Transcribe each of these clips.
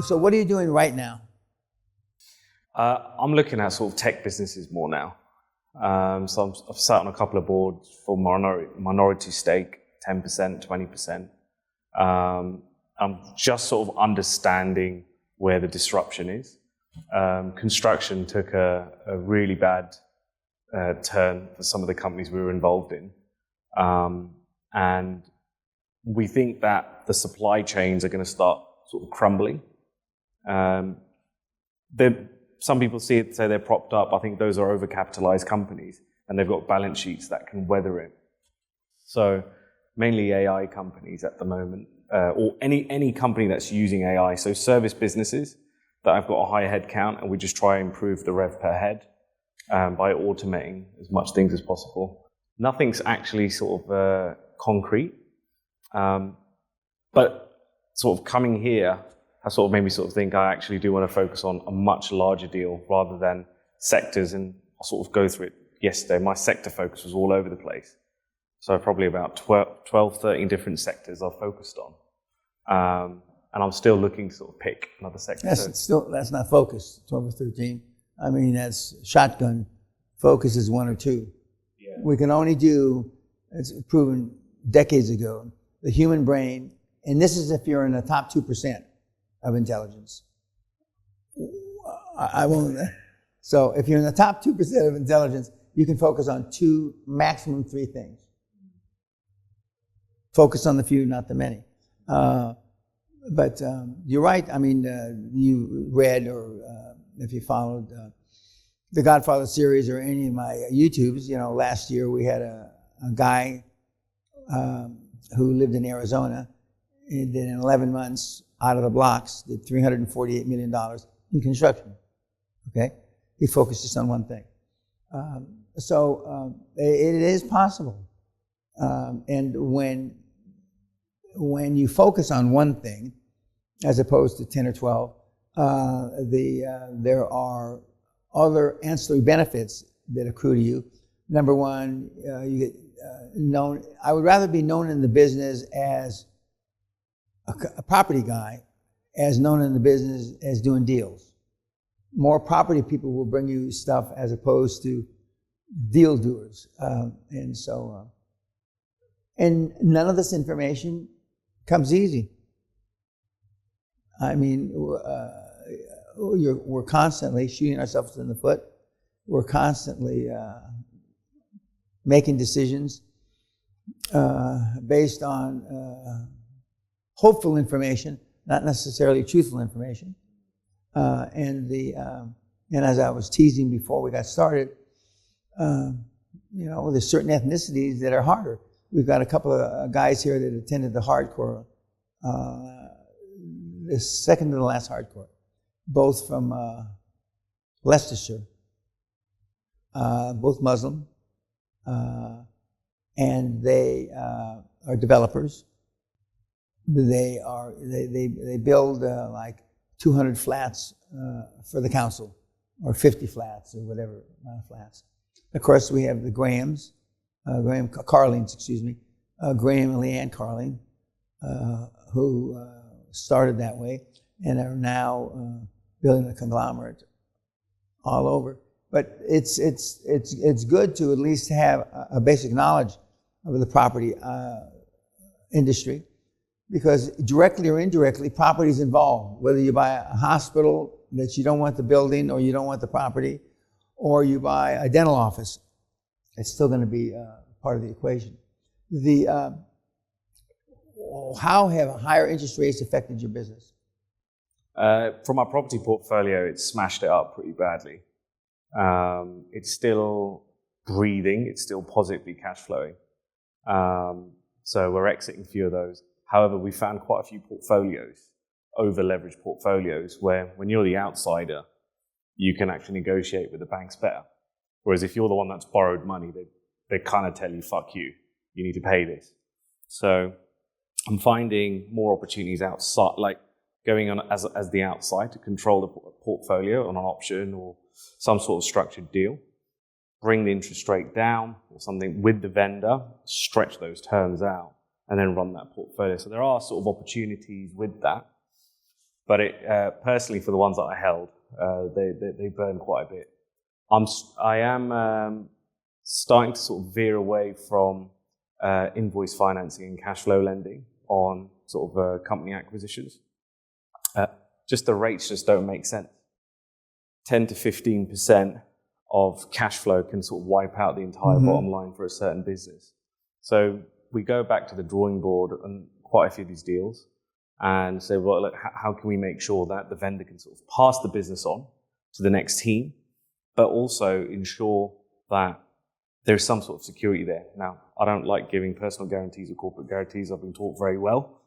So what are you doing right now? I'm looking at sort of tech businesses more now. So I've sat on a couple of boards for minority stake, 10%, 20%. I'm just sort of understanding where the disruption is. Construction took a really bad turn for some of the companies we were involved in. And we think that the supply chains are going to start sort of crumbling. Some people say they're propped up. I think those are overcapitalized companies, and they've got balance sheets that can weather it. So mainly AI companies at the moment, or any company that's using AI. So service businesses that have got a high head count, and we just try and improve the rev per head by automating as much things as possible. Nothing's actually sort of concrete, but sort of coming here has sort of made me sort of think I actually do want to focus on a much larger deal rather than sectors. And I'll sort of go through it yesterday. My sector focus was all over the place. So probably about 12, 13 different sectors I've focused on. And I'm still looking to sort of pick another sector. That's not focus, 12 or 13. I mean, that's shotgun. Focus is 1 or 2. Yeah. We can only do, it's proven decades ago, the human brain, and this is if you're in the top 2% of intelligence. I won't. So if you're in the top 2% of intelligence, you can focus on 2, maximum 3 things. Focus on the few, not the many. But you're right. I mean, you read or if you followed the Godfather series or any of my YouTubes, last year we had a guy who lived in Arizona and in 11 months out of the blocks did $348 million in construction. Okay? He focused just on one thing. So it is possible. And when you focus on one thing, as opposed to 10 or 12, there are other ancillary benefits that accrue to you. Number one, you get known. I would rather be known in the business as a property guy as known in the business as doing deals. More property people will bring you stuff as opposed to deal doers. And none of this information comes easy. I mean, we're constantly shooting ourselves in the foot. We're constantly making decisions based on hopeful information, not necessarily truthful information. And as I was teasing before we got started, there's certain ethnicities that are harder. We've got a couple of guys here that attended the hardcore, the second to the last hardcore, both from Leicestershire, both Muslim, and they are developers. They build like 200 flats for the council, or 50 flats, or whatever amount of flats. Of course, we have the Grahams, Carlings, Graham and Leanne Carling, who started that way and are now building a conglomerate all over. But it's good to at least have a basic knowledge of the property industry, because directly or indirectly, property is involved. Whether you buy a hospital that you don't want the building or you don't want the property, or you buy a dental office, it's still going to be part of the equation. How have higher interest rates affected your business? From our property portfolio, it's smashed it up pretty badly. It's still breathing. It's still positively cash flowing. So we're exiting a few of those. However, we found quite a few portfolios, over-leveraged portfolios, where when you're the outsider, you can actually negotiate with the banks better. Whereas if you're the one that's borrowed money, they kind of tell you, fuck you, you need to pay this. So I'm finding more opportunities outside, like going on as the outside to control the portfolio on an option or some sort of structured deal, bring the interest rate down or something with the vendor, stretch those terms out, and then run that portfolio. So there are sort of opportunities with that. But personally, for the ones that I held, they burn quite a bit. I am starting to sort of veer away from invoice financing and cash flow lending on sort of company acquisitions. Just the rates just don't make sense. 10 to 15% of cash flow can sort of wipe out the entire bottom line for a certain business. So we go back to the drawing board on quite a few of these deals and say, well, look, how can we make sure that the vendor can sort of pass the business on to the next team, but also ensure that there's some sort of security there. Now, I don't like giving personal guarantees or corporate guarantees. I've been taught very well.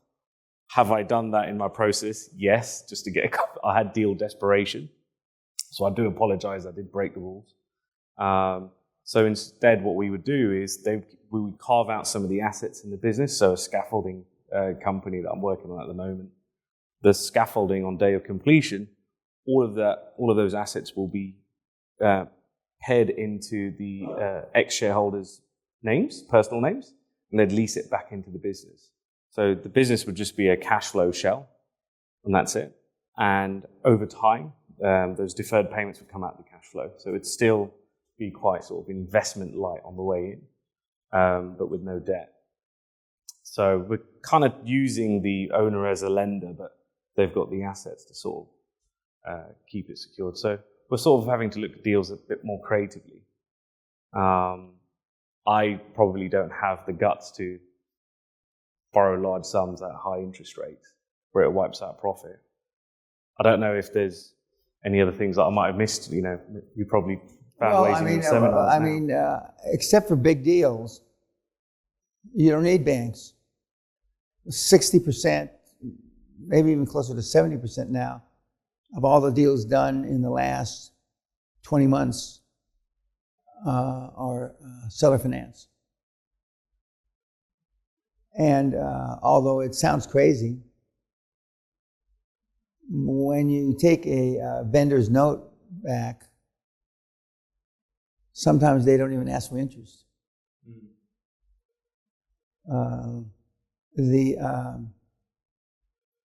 Have I done that in my process? Yes, just to get I had deal desperation. So I do apologize, I did break the rules. So instead, what we would do is we would carve out some of the assets in the business. So a scaffolding company that I'm working on at the moment, the scaffolding on day of completion, all of those assets will be paired into the ex-shareholders' names, personal names, and they'd lease it back into the business. So the business would just be a cash flow shell, and that's it. And over time, those deferred payments would come out of the cash flow. So it'd still be quite sort of investment light on the way in, but with no debt. So we're kind of using the owner as a lender, but they've got the assets to sort of keep it secured. So we're sort of having to look at deals a bit more creatively. I probably don't have the guts to borrow large sums at high interest rates where it wipes out profit. I don't know if there's any other things that I might have missed. You know, you probably found ways in your seminars. Except for big deals, you don't need banks. 60%, maybe even closer to 70% now, of all the deals done in the last 20 months are seller finance. And although it sounds crazy, when you take a vendor's note back, sometimes they don't even ask for interest.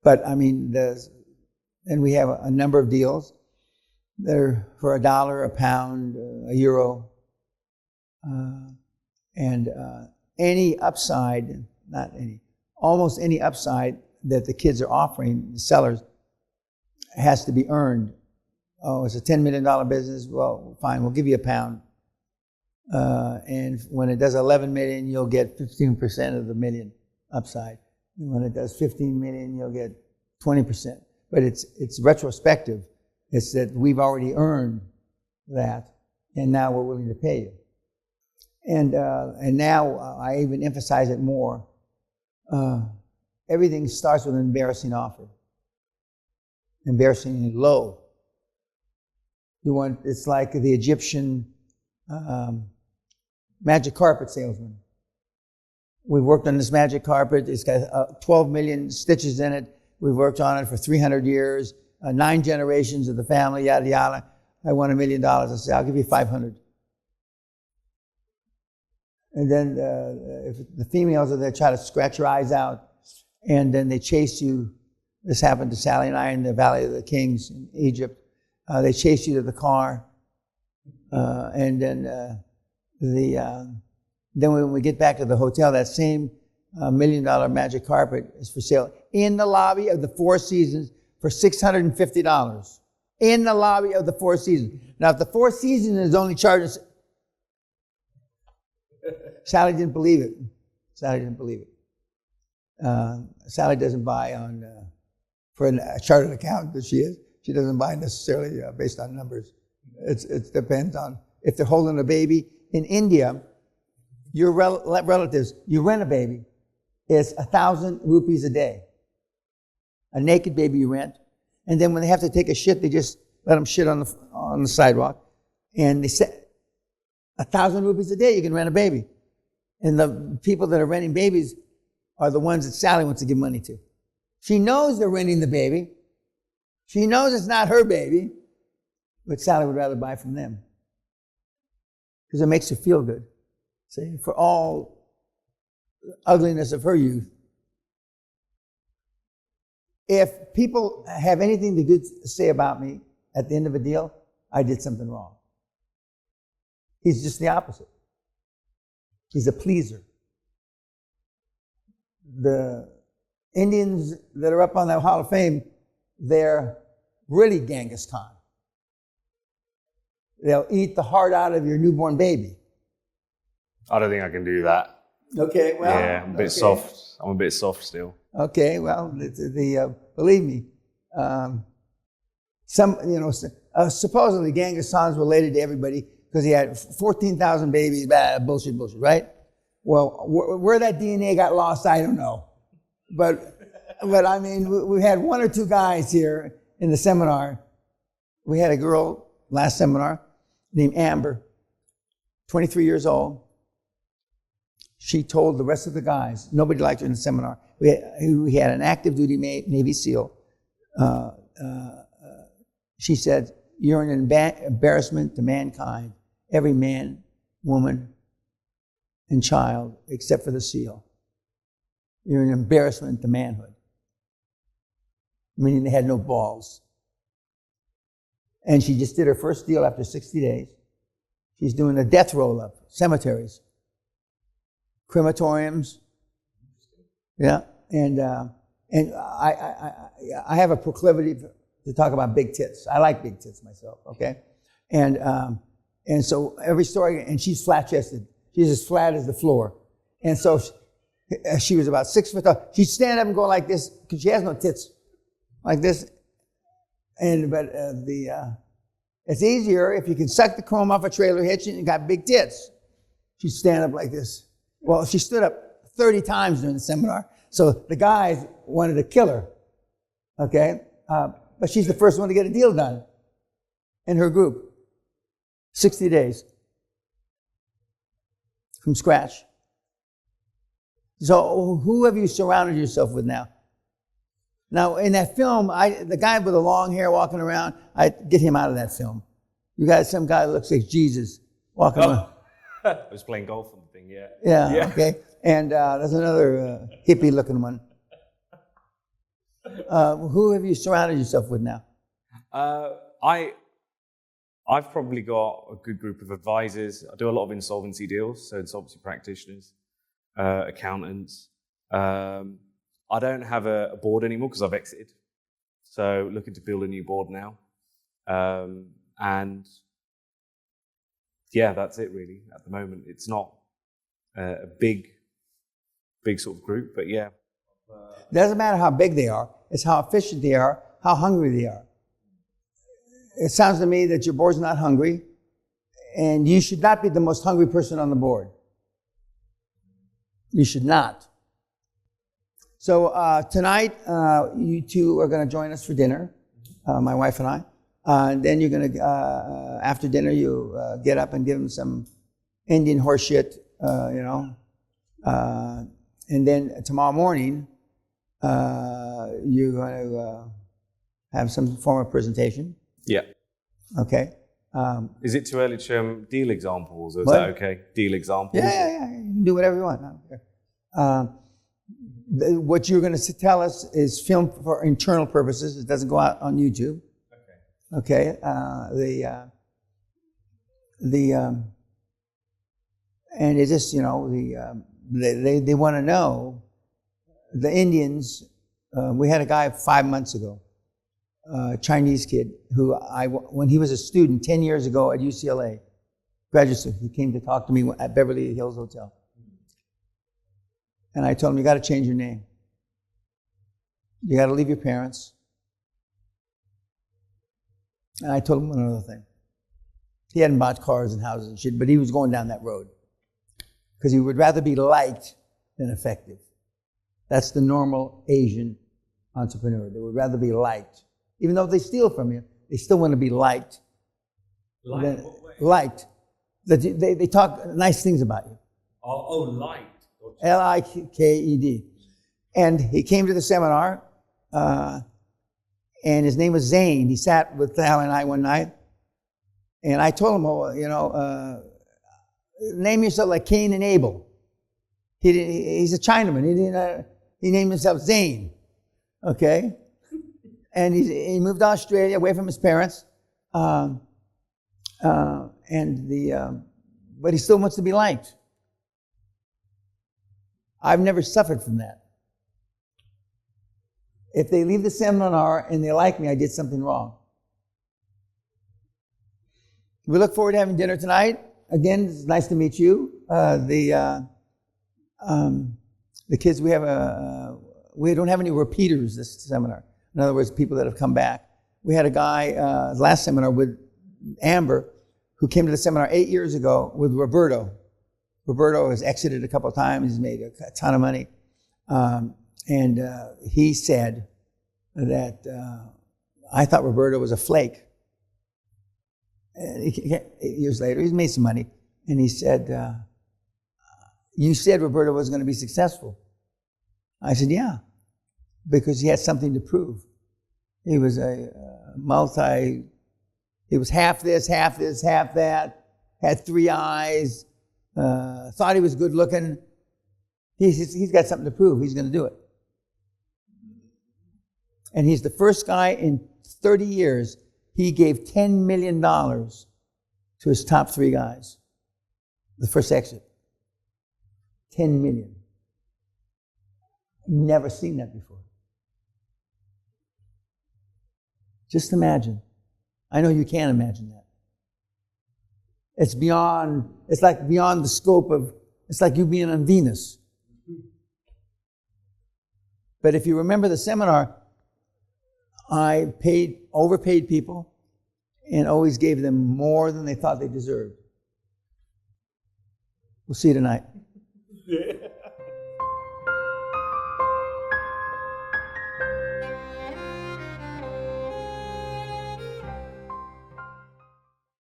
But I mean, and we have a number of deals that are for $1, a pound, a euro, and any upside, almost any upside that the kids are offering, the sellers, has to be earned. Oh, it's a $10 million business. Well, fine, we'll give you a pound. And when it does 11 million, you'll get 15% of the million upside. And when it does 15 million, you'll get 20%. But it's retrospective. It's that we've already earned that, and now we're willing to pay you. And now I even emphasize it more. Everything starts with an embarrassing offer. Embarrassingly low. It's like the Egyptian magic carpet salesman. We've worked on this magic carpet. It's got 12 million stitches in it. We've worked on it for 300 years, 9 generations of the family, yada, yada. I want $1 million. I say, I'll give you 500. And then if the females are there, try to scratch your eyes out, and then they chase you. This happened to Sally and I in the Valley of the Kings in Egypt. They chase you to the car, and then then when we get back to the hotel, that same $1 million magic carpet is for sale in the lobby of the Four Seasons for $650. In the lobby of the Four Seasons. Now, if the Four Seasons is only charging, Sally didn't believe it. Sally doesn't buy on for a chartered accountant that she is. She doesn't buy necessarily based on numbers. It depends on if they're holding a baby. In India, your relatives, you rent a baby, it's 1,000 rupees a day. A naked baby you rent. And then when they have to take a shit, they just let them shit on the sidewalk. And they say, 1,000 rupees a day, you can rent a baby. And the people that are renting babies are the ones that Sally wants to give money to. She knows they're renting the baby. She knows it's not her baby, but Sally would rather buy from them. Because it makes her feel good. See, for all ugliness of her youth, If people have anything good to say about me at the end of a deal, I did something wrong. He's just the opposite. He's a pleaser. The Indians that are up on that Hall of Fame, they're really Genghis Khan. They'll eat the heart out of your newborn baby. I don't think I can do that. Okay, well. Yeah, I'm a bit soft. I'm a bit soft still. Okay, well, believe me, supposedly Genghis Khan's related to everybody because he had 14,000 babies. Bullshit, right? Well, where that DNA got lost, I don't know. But I mean, we had one or two guys here in the seminar. We had a girl last seminar named Amber, 23 years old. She told the rest of the guys, nobody liked her in the seminar. We had an active duty Navy SEAL. She said, "You're an embarrassment to mankind, every man, woman, and child, except for the SEAL. You're an embarrassment to manhood." Meaning they had no balls. And she just did her first deal after 60 days. She's doing a death roll-up, cemeteries, crematoriums. Yeah, and I have a proclivity to talk about big tits. I like big tits myself, okay? And so every story, and she's flat-chested. She's as flat as the floor. And so she was about 6 foot tall. She'd stand up and go like this, because she has no tits, like this. But it's easier if you can suck the chrome off a trailer hitch and you got big tits. She'd stand up like this. Well, she stood up 30 times during the seminar, so the guys wanted to kill her, okay? But she's the first one to get a deal done in her group. 60 days from scratch. So who have you surrounded yourself with now? Now, in that film, the guy with the long hair walking around, I get him out of that film. You got some guy that looks like Jesus walking around. I was playing golf on the thing, yeah. Yeah, okay. And there's another hippie-looking one. Who have you surrounded yourself with now? I've probably got a good group of advisors. I do a lot of insolvency deals, so insolvency practitioners, accountants. I don't have a board anymore because I've exited. So looking to build a new board now. And yeah, that's it really at the moment. It's not a big sort of group, but yeah. It doesn't matter how big they are. It's how efficient they are, how hungry they are. It sounds to me that your board's not hungry, and you should not be the most hungry person on the board. You should not. So tonight, you two are going to join us for dinner, my wife and I. And then you're going to, after dinner, you get up and give them some Indian horse shit, and then tomorrow morning, you're going to have some form of presentation. Yeah. Okay. Is it too early to show them deal examples, or is What? that okay? Deal examples? Yeah. You can do whatever you want. I don't care. What you're going to tell us is filmed for internal purposes. It doesn't go out on YouTube. Okay. And it's just, they want to know, the Indians, we had a guy 5 months ago, a Chinese kid, who when he was a student 10 years ago at UCLA, graduate student, he came to talk to me at Beverly Hills Hotel. And I told him, you got to change your name. You got to leave your parents. And I told him another thing. He hadn't bought cars and houses and shit, but he was going down that road. Because he would rather be liked than effective. That's the normal Asian entrepreneur. They would rather be liked. Even though they steal from you, they still want to be liked. Liked? What way? Liked. They talk nice things about you. Oh, liked. Liked. And he came to the seminar, and his name was Zane. He sat with Hal and I one night, and I told him, name yourself like Cain and Abel. He's a Chinaman. He named himself Zane. Okay? And he moved to Australia, away from his parents. But he still wants to be liked. I've never suffered from that. If they leave the seminar and they like me, I did something wrong. We look forward to having dinner tonight. Again, it's nice to meet you. The kids, we don't have any repeaters this seminar. In other words, people that have come back. We had a guy last seminar with Amber who came to the seminar 8 years ago with Roberto. Roberto has exited a couple of times. He's made a ton of money. And he said that I thought Roberto was a flake. And 8 years later, he's made some money. And he said, you said Roberto was going to be successful. I said, yeah, because he had something to prove. He was he was half this, half that, had 3 eyes, thought he was good looking. He's got something to prove. He's going to do it. And he's the first guy in 30 years, he gave $10 million to his top 3 guys. The first exit. 10 million. Never seen that before. Just imagine. I know you can't imagine that. It's like beyond the scope of, it's like you being on Venus. But if you remember the seminar, I overpaid people and always gave them more than they thought they deserved. We'll see you tonight.